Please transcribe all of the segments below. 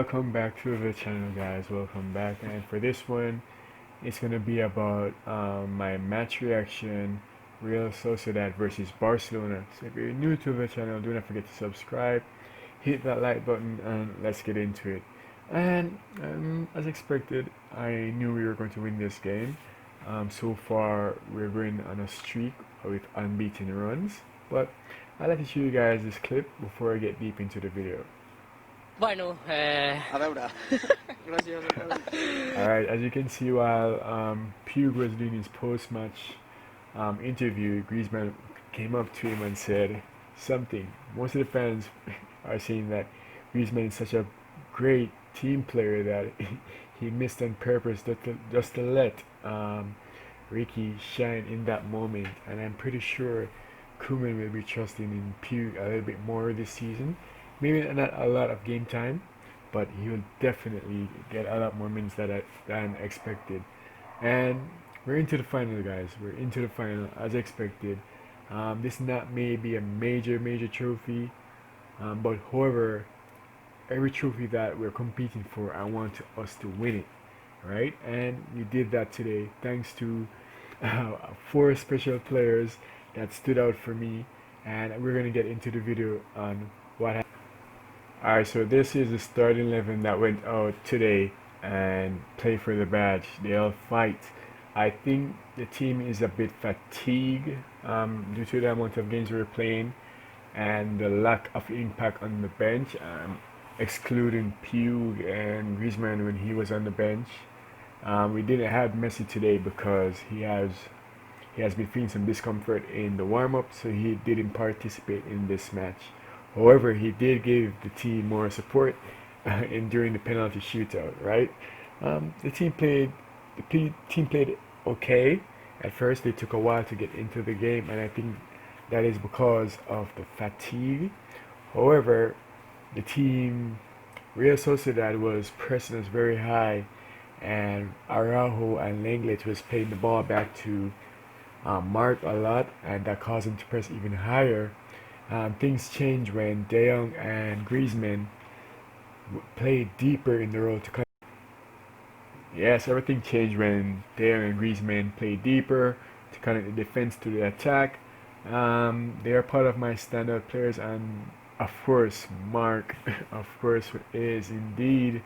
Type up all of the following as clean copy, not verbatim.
welcome back to the channel, guys. Welcome back. And for this one, it's gonna be about my match reaction, Real Sociedad versus Barcelona. So if you're new to the channel, do not forget to subscribe, hit that like button, and let's get into it. And as expected, I knew we were going to win this game. So far, we're going on a streak with unbeaten runs. But I'd like to show you guys this clip before I get deep into the video. Bueno, A veure. Gràcies. Alright, as you can see, while Puig was doing his post-match interview, Griezmann came up to him and said something. Most of the fans are saying that Griezmann is such a great team player that he missed on purpose just to let Ricky shine in that moment. And I'm pretty sure Koeman will be trusting in Puig a little bit more this season. Maybe not a lot of game time, but he'll definitely get a lot more minutes than expected. And we're into the final, guys. We're into the final as expected. This not may be a major trophy, but however, every trophy that we're competing for, I want us to win it, right? And we did that today, thanks to four special players that stood out for me. And we're gonna get into the video on what happened. Alright, so this is the starting 11 that went out today and play for the badge. They'll fight. I think the team is a bit fatigued due to the amount of games we're playing and the lack of impact on the bench, excluding Puig and Griezmann when he was on the bench. We didn't have Messi today because he has been feeling some discomfort in the warm-up, so he didn't participate in this match. However, he did give the team more support during the penalty shootout, right? The team played okay. At first, they took a while to get into the game, and I think that is because of the fatigue. However, the team, Real Sociedad, was pressing us very high, and Araujo and Lenglet was playing the ball back to Mark a lot, and that caused him to press even higher. Things changed when De Jong and Griezmann played deeper in the role to cut. Yes, everything changed when De Jong and Griezmann played deeper to connect the defense to the attack. They are part of my standout players, and of course, Mark, of course, is indeed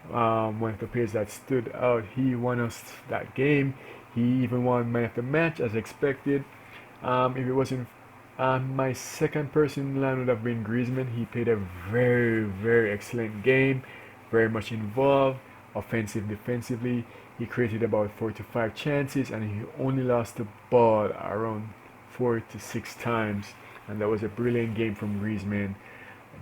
one of the players that stood out. He won us that game. He even won man of the match as expected. If it wasn't my second person in line would have been Griezmann. He played a very excellent game, very much involved, offensive, defensively. He created about 4 to 5 chances, and he only lost the ball around 4 to 6 times, and that was a brilliant game from Griezmann.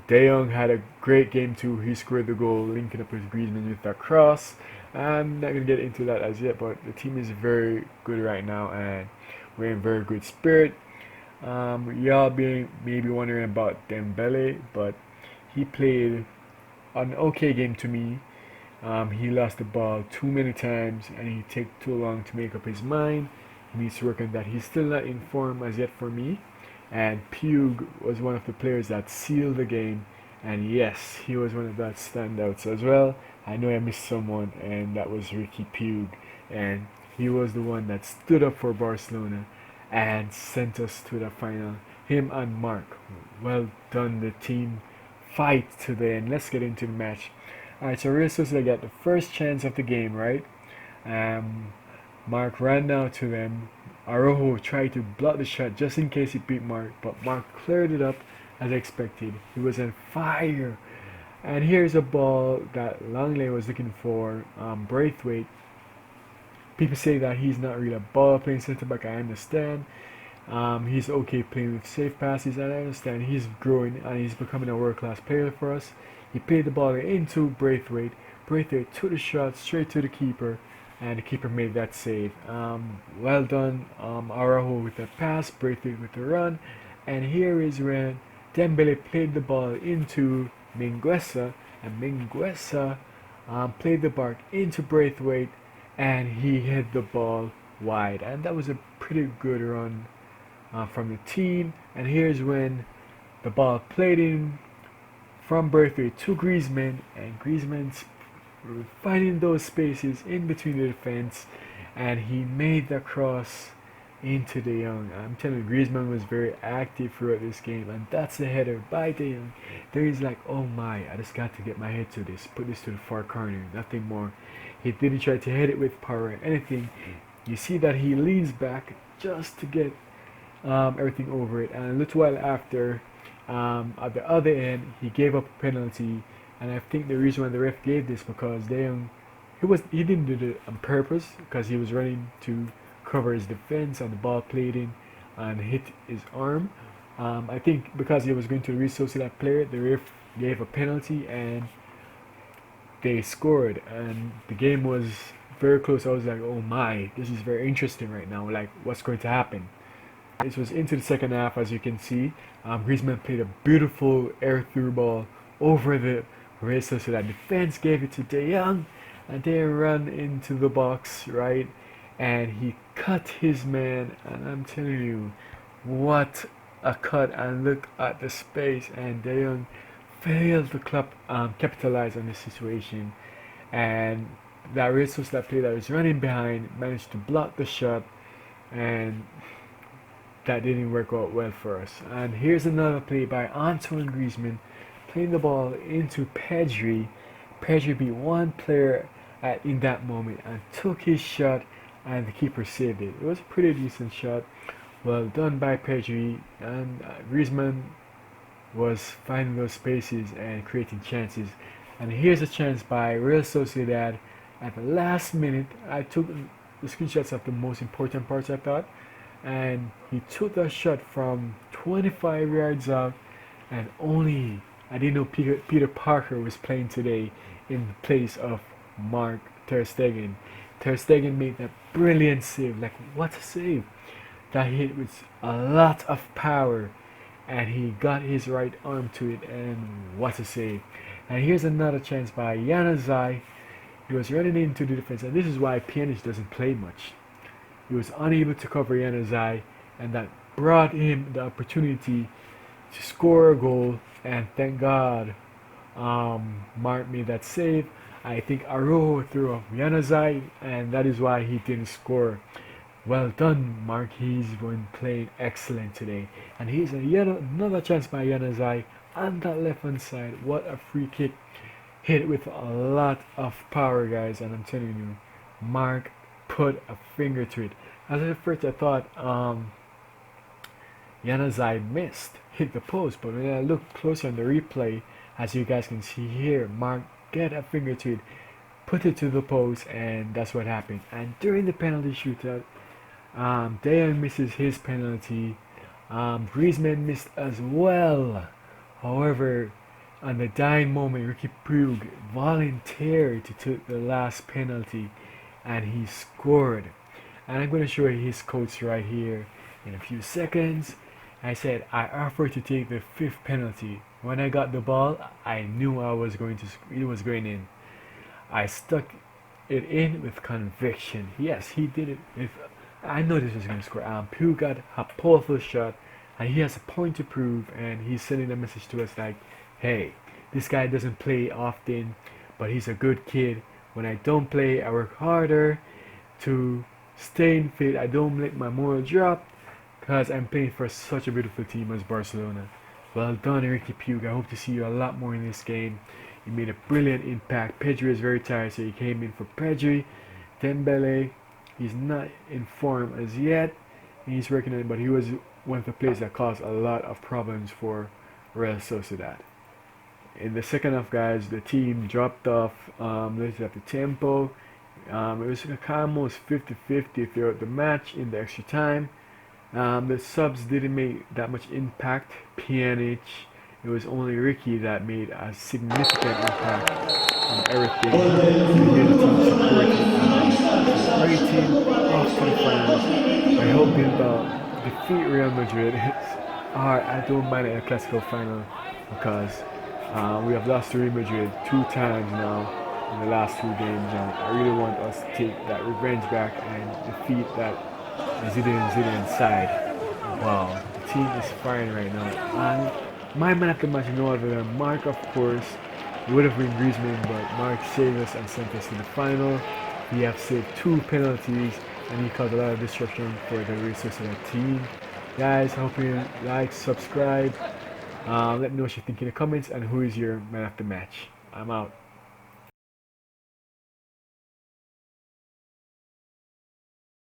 De Jong had a great game too. He scored the goal, linking up with Griezmann with that cross. I'm not gonna get into that as yet, but the team is very good right now, and we're in very good spirit. Y'all maybe wondering about Dembele, but he played an okay game to me. He lost the ball too many times, and he took too long to make up his mind. He needs to work on that. He's still not in form as yet for me. And Puig was one of the players that sealed the game, and yes, he was one of that standouts as well. I know I missed someone, and that was Ricky Puig, and he was the one that stood up for Barcelona and sent us to the final. Him and Mark. Well done, the team fight today, and let's get into the match. Alright, so Real Sociedad got the first chance of the game, right? Mark ran down to them. Araujo tried to block the shot just in case he beat Mark, but Mark cleared it up as expected. He was on fire. And here's a ball that Langley was looking for, Braithwaite. People say that he's not really a ball playing center back. I understand. He's okay playing with safe passes, and I understand he's growing and he's becoming a world-class player for us. He played the ball into Braithwaite. Braithwaite took the shot straight to the keeper, and the keeper made that save. Well done, Araujo with the pass, Braithwaite with the run, and here is when Dembele played the ball into Mingueza, and Mingueza played the ball into Braithwaite, and he hit the ball wide, and that was a pretty good run from the team. And here's when the ball played in from Berthier to Griezmann, and Griezmann's finding those spaces in between the defense, and he made the cross into De Jong. I'm telling you, Griezmann was very active throughout this game, and that's the header by De Jong. There he's like, oh my, I just got to get my head to this, put this to the far corner, nothing more. He didn't try to hit it with power or anything. You see that he leans back just to get everything over it, and a little while after, at the other end, he gave up a penalty. And I think the reason why the ref gave this because De Jong, he didn't do it on purpose because he was running to cover his defense and the ball played in and hit his arm. I think because he was going to resource that player, the ref gave a penalty and they scored, and the game was very close. I was like, oh my, this is very interesting right now, like what's going to happen. This was into the second half, as you can see. Griezmann played a beautiful air through ball over the racer, so that defense gave it to De Jong, and they ran into the box, right? And he cut his man, and I'm telling you, what a cut! And look at the space, and De Jong failed to capitalize on this situation, and that racer, that player that was running behind, managed to block the shot, and that didn't work out well for us. And here's another play by Antoine Griezmann, playing the ball into Pedri. Pedri beat one player in that moment and took his shot, and the keeper saved it. It was a pretty decent shot. Well done by Pedri, and Griezmann was finding those spaces and creating chances. And here's a chance by Real Sociedad at the last minute. I took the screenshots of the most important parts, I thought, and he took that shot from 25 yards out, and only I didn't know Peter Parker was playing today in place of Mark Ter Stegen. Ter Stegen made that brilliant save. Like, what a save! That hit with a lot of power, and he got his right arm to it, and what a save. And here's another chance by Januzaj. He was running into the defense, and this is why Pjanic doesn't play much. He was unable to cover Januzaj, and that brought him the opportunity to score a goal, and thank God Mark made that save. I think Arojo threw off Januzaj, and that is why he didn't score. Well done, Mark. He's been playing excellent today. And here's another chance by Januzaj on that left hand side. What a free kick. Hit with a lot of power, guys, and I'm telling you, Mark put a finger to it. At first I thought Januzaj missed, hit the post, but when I look closer on the replay, as you guys can see here, Mark get a finger to it, put it to the post, and that's what happened. And during the penalty shootout, De Jong misses his penalty. Griezmann missed as well. However, on the dying moment, Ricky Puig volunteered to take the last penalty, and he scored. And I'm going to show you his quotes right here in a few seconds. I said, I offered to take the fifth penalty. When I got the ball, I knew it was going in. I stuck it in with conviction. Yes, he did it. I know this was going to score. Puig got a powerful shot, and he has a point to prove, and he's sending a message to us like, hey, this guy doesn't play often, but he's a good kid. When I don't play, I work harder to stay fit. I don't let my moral drop because I'm playing for such a beautiful team as Barcelona. Well done, Ricky Puig. I hope to see you a lot more in this game. You made a brilliant impact. Pedri is very tired, so he came in for Pedri. Dembele, he's not in form as yet. He's working on it, but he was one of the players that caused a lot of problems for Real Sociedad. In the second half, guys, the team dropped off. Let's at the tempo. It was almost 50-50 throughout the match in the extra time. The subs didn't make that much impact. Pjanic, it was only Ricky that made a significant impact on everything. He made the team supported, rating off to the finals. I hope Bilbao defeat Real Madrid. I don't mind a Clasico final because we have lost to Real Madrid 2 times now in the last 2 games, and I really want us to take that revenge back and defeat that Zidane side. Wow, the team is firing right now, and My man of the match, no other than Mark, of course. It would have been Griezmann, but Mark saved us and sent us to the final. He have saved 2 penalties, and he caused a lot of disruption for the Real Sociedad team. Guys, I hope you like, subscribe. Let me know what you think in the comments and who is your man of the match. I'm out.